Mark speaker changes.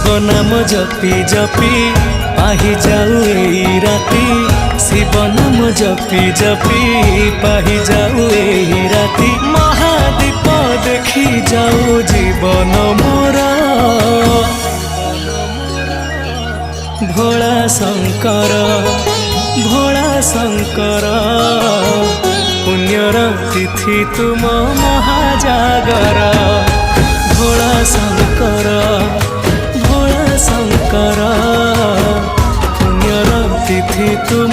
Speaker 1: शिव नाम जपी जपी पाही जाऊ एही राती। शिव नाम जपी जपी पाही जाऊ एही राती। महादीप देखी जाऊ जीवन मोर भोला शंकर भोला शंकर। पुण्यर तिथि तुम महाजागर भोला शंकर भोला शंकर। पुण्यर तिथि तुम